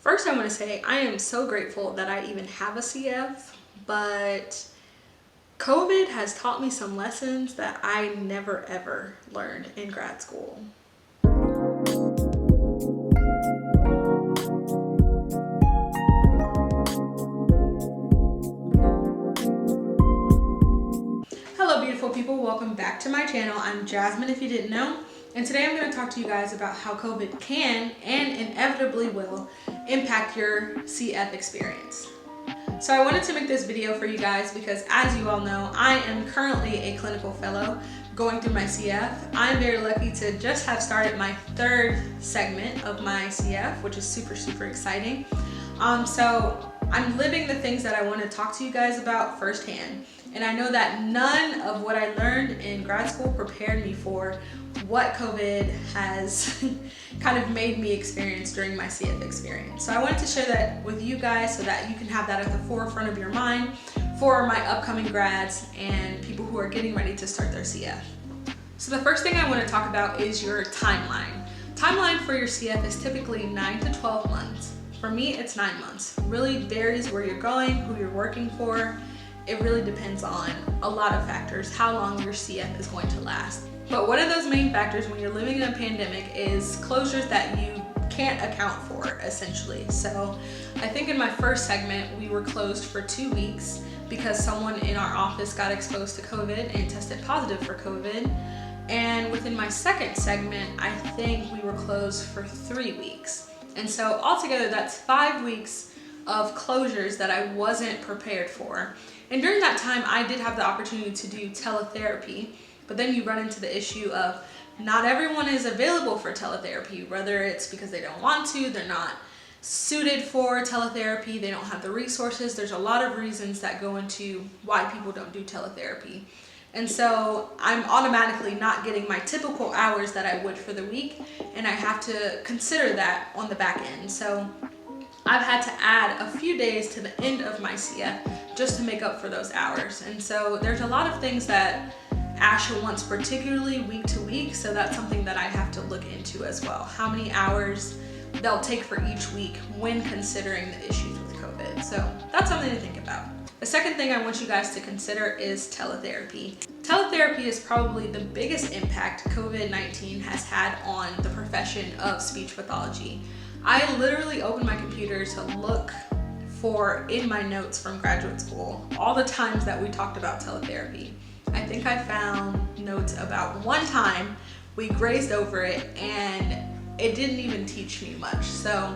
First, I want to say I am so grateful that I even have a CF, but COVID has taught me some lessons that I never ever learned in grad school. Hello beautiful people, welcome back to my channel. I'm Jasmine if you didn't know, and today I'm going to talk to you guys about how COVID can and inevitably will impact your CF experience. So I wanted to make this video for you guys because, as you all know, I am currently a clinical fellow going through my CF. I'm very lucky to just have started my third segment of my CF, which is super exciting. So I'm living the things that I want to talk to you guys about firsthand. And I know that none of what I learned in grad school prepared me for what COVID has kind of made me experience during my CF experience. So I wanted to share that with you guys so that you can have that at the forefront of your mind for my upcoming grads and people who are getting ready to start their CF. So the first thing I want to talk about is your timeline. Timeline for your CF is typically 9 to 12 months. For me, it's 9 months. Really varies where you're going, who you're working for. It really depends on a lot of factors, how long your CF is going to last. But one of those main factors when you're living in a pandemic is closures that you can't account for, essentially. So I think in my first segment, we were closed for 2 weeks because someone in our office got exposed to COVID and tested positive for COVID. And within my second segment, I think we were closed for 3 weeks. And so altogether, that's 5 weeks of closures that I wasn't prepared for. And during that time, I did have the opportunity to do teletherapy, but then you run into the issue of not everyone is available for teletherapy, whether it's because they don't want to, they're not suited for teletherapy, they don't have the resources. There's a lot of reasons that go into why people don't do teletherapy. And so I'm automatically not getting my typical hours that I would for the week, and I have to consider that on the back end. So I've had to add a few days to the end of my CF just to make up for those hours. And so there's a lot of things that ASHA wants, particularly week to week, so that's something that I have to look into as well. How many hours they'll take for each week when considering the issues with COVID. So that's something to think about. The second thing I want you guys to consider is teletherapy. Teletherapy is probably the biggest impact COVID-19 has had on the profession of speech pathology. I literally opened my computer to look for in my notes from graduate school all the times that we talked about teletherapy. I think I found notes about one time we grazed over it and it didn't even teach me much. So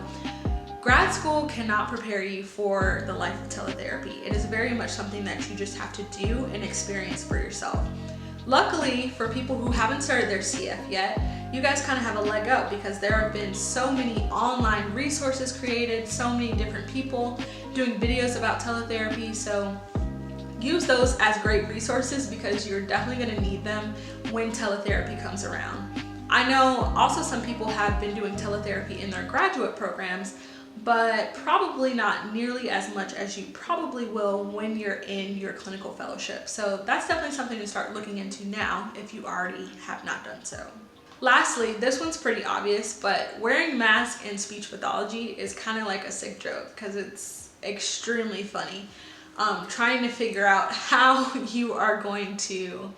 grad school cannot prepare you for the life of teletherapy. It is very much something that you just have to do and experience for yourself. Luckily, for people who haven't started their CF yet, you guys kind of have a leg up because there have been so many online resources created, so many different people doing videos about teletherapy. So use those as great resources because you're definitely going to need them when teletherapy comes around. I know also some people have been doing teletherapy in their graduate programs, but probably not nearly as much as you probably will when you're in your clinical fellowship. So that's definitely something to start looking into now if you already have not done so. Lastly, this one's pretty obvious, but wearing masks in speech pathology is kind of like a sick joke because it's extremely funny. Trying to figure out how you are going to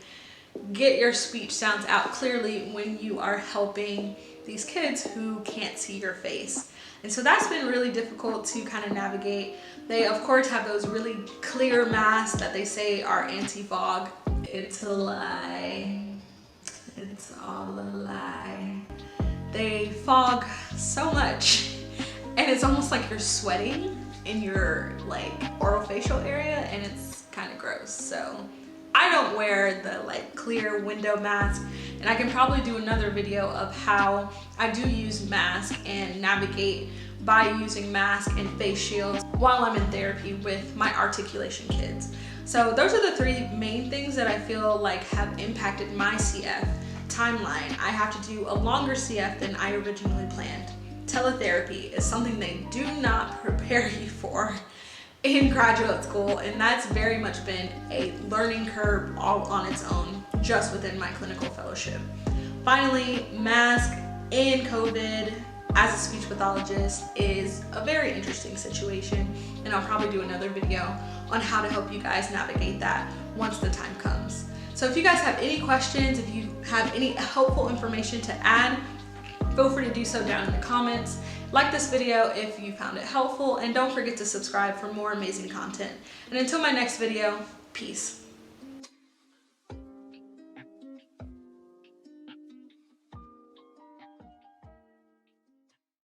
get your speech sounds out clearly when you are helping these kids who can't see your face. And so that's been really difficult to kind of navigate. They of course have those really clear masks that they say are anti-fog. It's a lie. It's all a lie. They fog so much and it's almost like you're sweating in your like orofacial area and it's kind of gross. So I don't wear the like clear window mask, and I can probably do another video of how I do use mask and navigate by using mask and face shields while I'm in therapy with my articulation kids. So those are the three main things that I feel like have impacted my CF timeline. I have to do a longer CF than I originally planned. Teletherapy is something they do not prepare you for in graduate school, and that's very much been a learning curve all on its own just within my clinical fellowship. Finally, mask in COVID as a speech pathologist is a very interesting situation, and I'll probably do another video on how to help you guys navigate that once the time comes. So if you guys have any questions, if you have any helpful information to add, feel free to do so down in the comments. Like this video if you found it helpful, and don't forget to subscribe for more amazing content. And until my next video, peace.